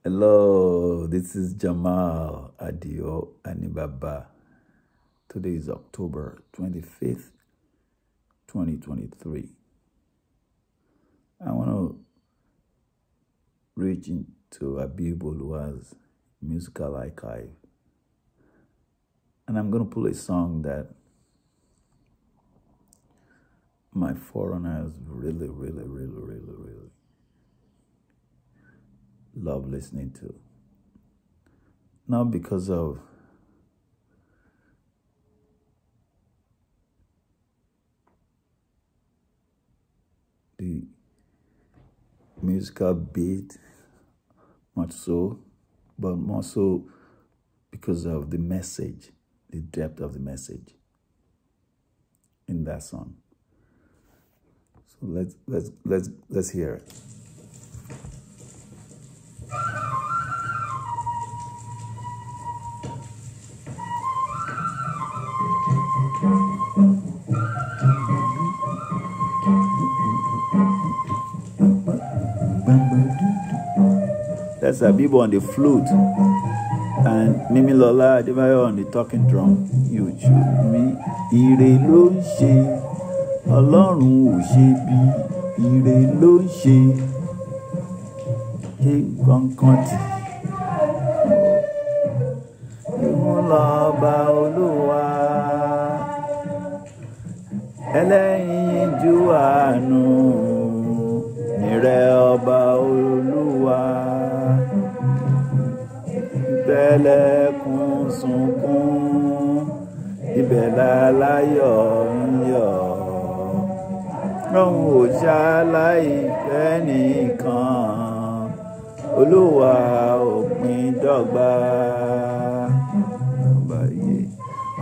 Hello, this is Jammal Adio Anibaba. Today is October 25th, 2023. I want to reach into Abibu Oluwa's musical archive. And I'm going to pull a song that my foreigners really love listening to. Not because of the musical beat, much so, but more so because of the message, the depth of the message in that song. So let's hear it. That's Abibu on the flute and Mimi Lola Adebayo on the talking drum. You show me ire ló ń ṣe, Ọlọ́run ò ṣe bí, ire ló ń ṣe, ṣe kankan tì. Ìwọ̀n lọ́ba Olúwa, ẹlẹ́yinjú àánú, nìrẹ ọba Olúwa. Tẹ́lẹ̀kùn sunkún, ibẹ̀ láláyọ̀ ń yọ̀. Ọ̀hún ò ṣaláì fẹ́ nìkan, Olúwa òpin dọ́gba.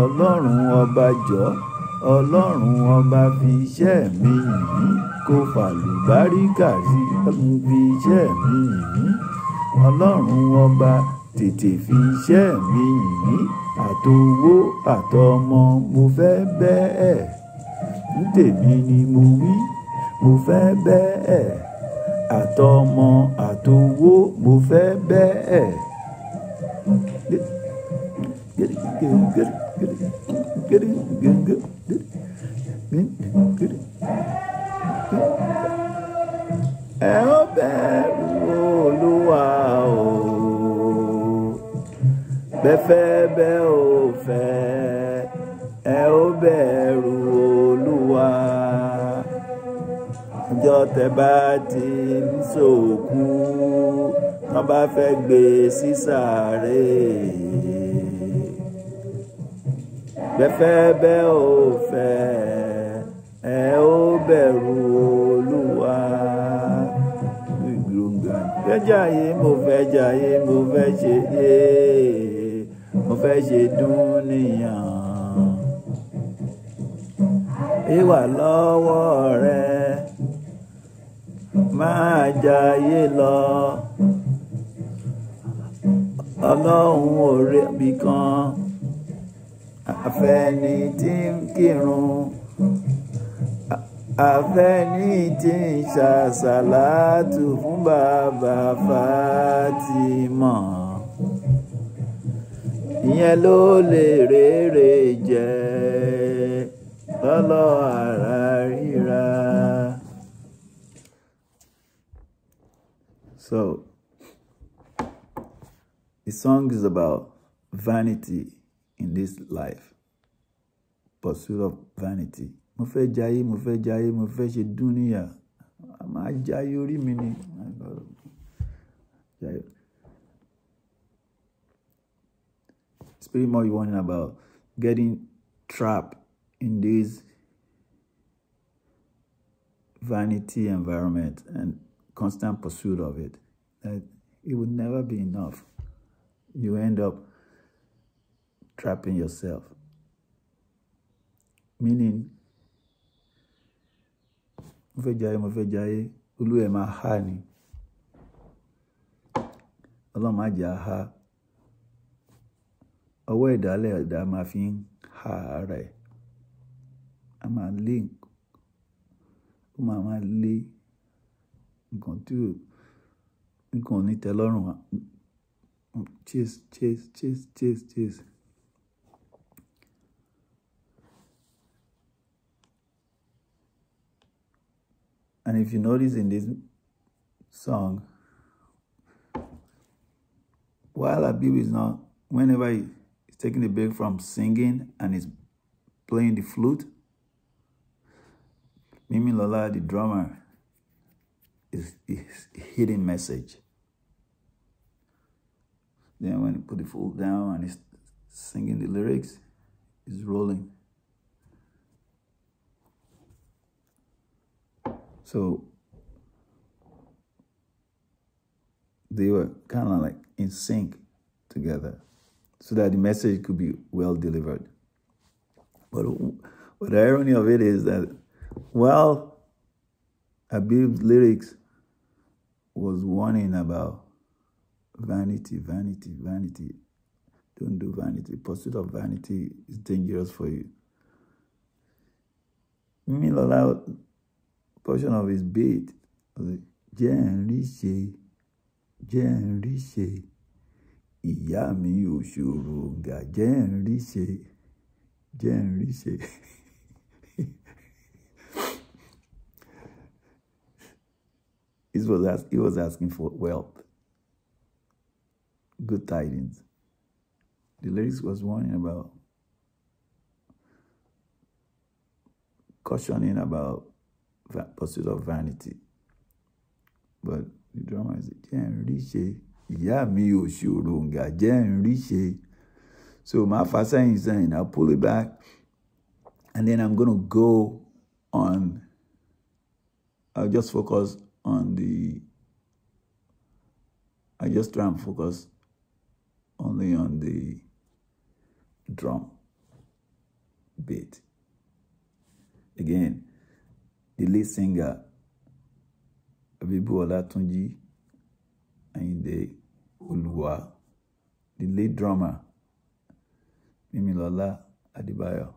Ọlọ́run ọba jọ̀ọ́, Ọlọ́run ọba fi iṣẹ́ mi yìn, kó fàlùbáríkà sí, fi iṣẹ́ mi yìn. Ọlọ́run ọba tètè fi iṣẹ́ mi yìn, àtowó àtọmọ mo fẹ́ bẹ́ẹ̀. Ntèmi ni mo wí, mo fẹ́ bẹ́ẹ̀. Àtọmọ àtowó mo fẹ́ bẹ́ẹ̀. Ẹ ó bẹ̀rù Olúwa o, bẹ́fẹ́ bẹ́ ò fẹ́, ẹ ó bẹ̀rù Olúwa. Ọjọ́ tẹ́ bá ti ń sòkú, tán bá fẹ́ gbé sí sàréè. Bẹ́fẹ́ bẹ́ ò fẹ́, ẹ ó bẹ̀rù Olúwa. Fẹ́jàyé mo fẹ́ jàyé, mo fẹ́ ṣe yé, mo fẹ́ ṣe dúníyàn. Ìwà lọ́wọ́ rẹ, máa jayé lọ. Ọlọ́run ò rí bí kan, àfẹ́ni tí ń kírun, àfẹ́ni tí ń ṣàṣàlátù fún bàbá Fátímọ̀. Ìyẹn ló lè rere jẹ lọ́lọ́ ara ríra. So, the song is about vanity in this life, pursuit of vanity. Mofẹjaye, Mofẹjaye, mo fẹ́ ṣe dúníyà. A máa jayé orí mi ni. It's pretty much warning about getting trapped in this vanity environment and constant pursuit of it. That it would never be enough. You end up trapping yourself. Meaning, Mofẹjaye, Olúwa máa há ni. Ọlọ́run má jẹ́ há. Ọwọ́ ìdálẹ̀ ẹ̀dá máa fi ń há rẹ̀. A máa lé, ó máa lé nǹkan tí nǹkan ò ní tẹ́ lọ́rùn wa. Chase. And if you notice in this song, while Abibu is not, whenever he's taking a break from singing and he's playing the flute, Mimi Lola, the drummer, is hidden message. Then when he put the flute down and he's singing the lyrics, he's rolling. So they were kind of like in sync together so that the message could be well delivered. But the irony of it is that while Abibu's lyrics was warning about vanity, don't do vanity, pursuit of vanity is dangerous for you, Mimi Lola portion of his beat was jẹ́ n rí ṣe ìyá mi ò ṣòro ǹgà jẹ́ n rí ṣe. He was asking for wealth, good tidings. The lyrics was warning about, cautioning about pursuit of vanity. But the drama is jẹ́ n rí ṣe ìyá mi ò ṣòro ǹgà jẹ́ n rí ṣe. So my father is saying, I'll pull it back, and then I'm going to go on. I'll just focus on I just try and focus only on the drum beat. Again, the lead singer, Abibu Oluwa, the lead drummer, Mimi Lola Adibayo.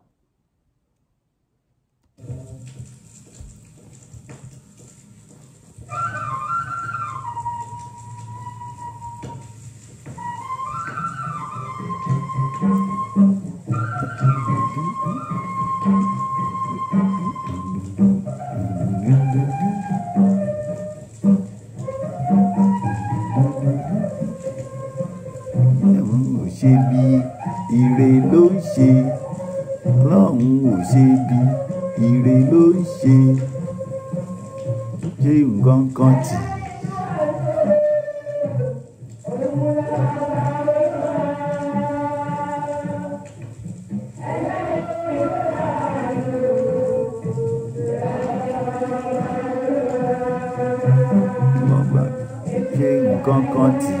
Ṣe bí ire ló ń ṣe, Ọlọ́run ò ṣe bí ire ló ń ṣe, ṣé nǹkan kan tì. Ṣé nǹkan kan tì.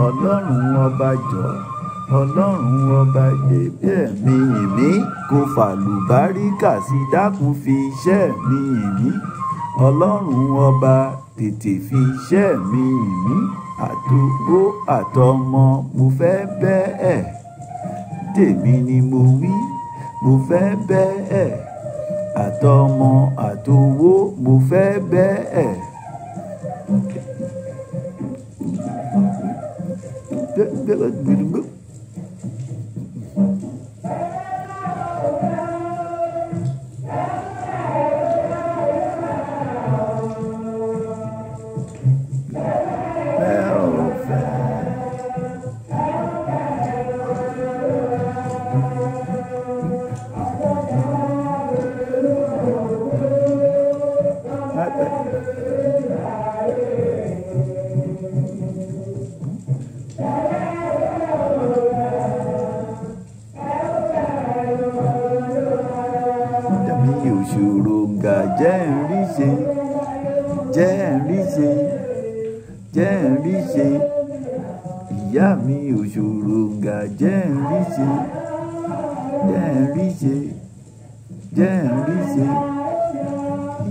Ọlọ́run ọba jọ, Ọlọ́run ọba yé bí ẹ̀mí ìmí kò fàlùbáríkà sí dákun fi iṣẹ́ mi ìmí. Ọlọ́run ọba tètè fi iṣẹ́ mi ìmí. Àtòwó àtọmọ mo fẹ́ bẹ́ẹ̀, tèmi ni mo wí mo fẹ́ bẹ́ẹ̀. Àtọmọ àtòwó mo fẹ́ bẹ́ẹ̀. Jẹ́ n rí ṣe, ìyá mi ò ṣòro ǹgà jẹ́ n rí ṣe,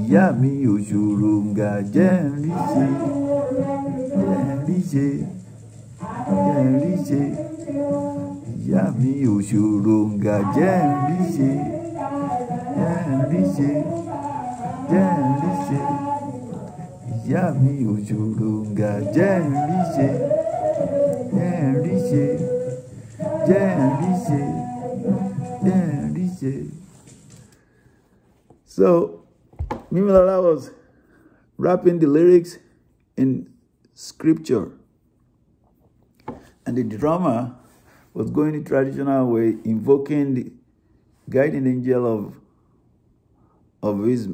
ìyá mi òṣòròǹgà jẹ́ n rí ṣe, jẹ́ n rí ṣe, jẹ́ n rí ṣe. Ìyá mi òṣòròǹgà jẹ́ n rí ṣe, jẹ́ n rí ṣe, jẹ́ n rí ṣe. Ìyá mi òṣòròǹgà jẹ́ n rí ṣe, jẹ́ n rí ṣe, jẹ́ n rí ṣe, jẹ́ n rí ṣe. So Mimilola was rapping the lyrics in scripture, and the drummer was going the traditional way, invoking the guiding angel of his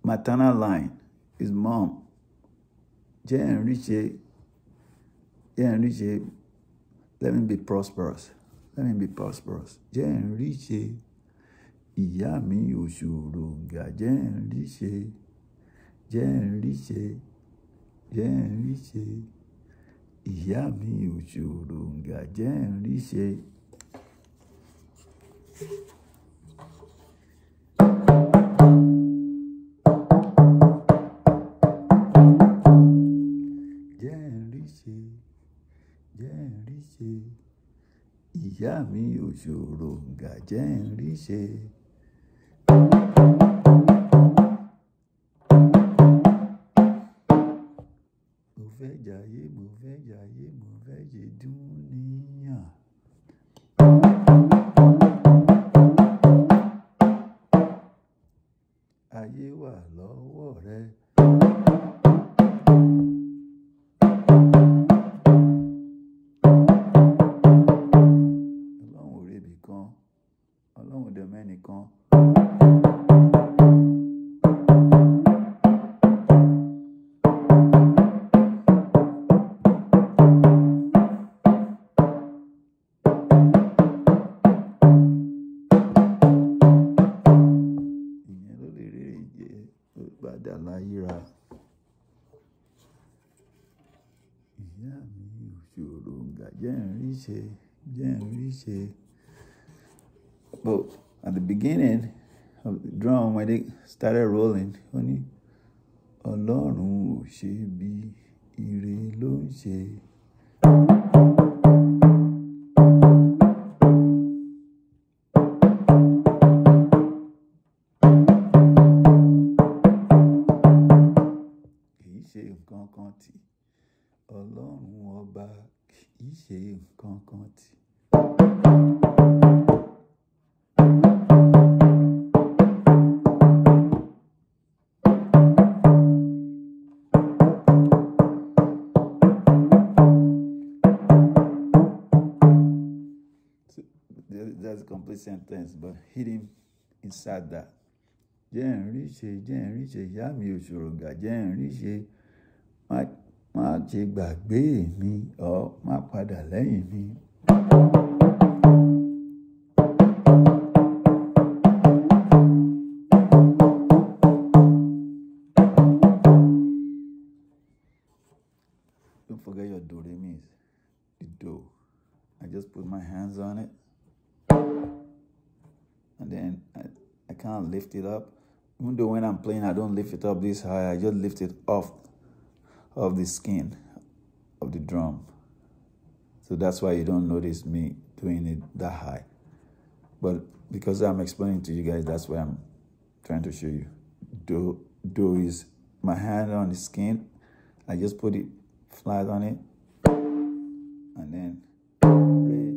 maternal line, his mom. Jẹ́ n rí ṣe, jẹ́ n rí ṣe. Let me be prosperous. Let me be prosperous. Jẹ́ n rí ṣe. Ìyá mi òṣòròǹgà jẹ́ n rí ṣe, jẹ́ n rí ṣe, jẹ́ n rí ṣe. Ìyá mi òṣòròǹgà jẹ́ n rí ṣe. Jẹ́ n rí ṣe, jẹ́ n rí ṣe. Ìyá mi òṣòròǹgà jẹ́ n rí ṣe. Mofẹjaye, Mofẹjaye, Mofẹjaye dúníyàn. Ayé wà lọ́wọ́ rẹ. Ọlọ́run ò rebì kan, Ọlọ́run ò dẹ̀ mẹ́nìkan. Padà láyéra. Ìyá mi òṣòròǹgà jẹ́ n rí ṣe, jẹ́ n rí ṣe. But at the beginning of the drum, when they started rolling, ó ní Ọlọ́run ò ṣe bí, ire ló ń ṣe. Ṣe nǹkan kan tì, Ọlọ́run ọba kì í ṣe nǹkan kan tì. That's a complete sentence, but hidden inside that. Jẹ́ n rí ṣe, jẹ́ n rí ṣe. Ìyá mi òṣòròǹgà jẹ́ n rí ṣe. Má ṣe gbàgbé mi, má padà lẹ́yìn mi. Don't forget your do re mi, the do. I just put my hands on it, and then I can't lift it up. Even though when I'm playing, I don't lift it up this high. I just lift it off of the skin of the drum. So that's why you don't notice me doing it that high. But because I'm explaining to you guys, that's why I'm trying to show you. Do is my hand on the skin. I just put it flat on it. And then re.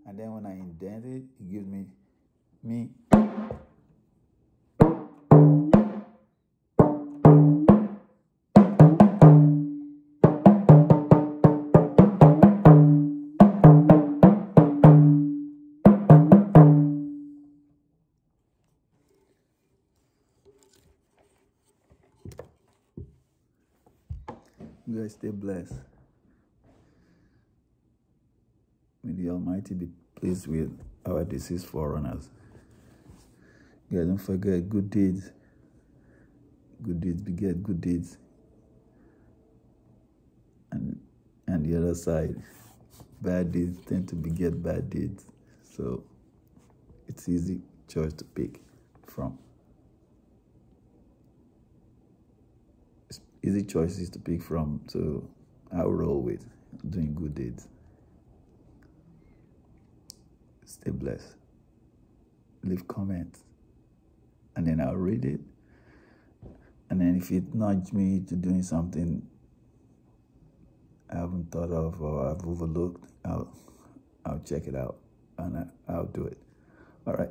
And then when I indent it, it gives me mi. You guys stay blessed. May the Almighty be pleased with our deceased forerunners. Guys, don't forget good deeds. Good deeds beget good deeds. And the other side, bad deeds tend to beget bad deeds. So it's easy choice to pick from. easy choices to pick from. So I'll roll with doing good deeds. Stay blessed. Leave comments, and then I'll read it. And then if it nudges me to doing something I haven't thought of or I've overlooked, I'll check it out and I'll do it. All right.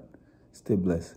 Stay blessed.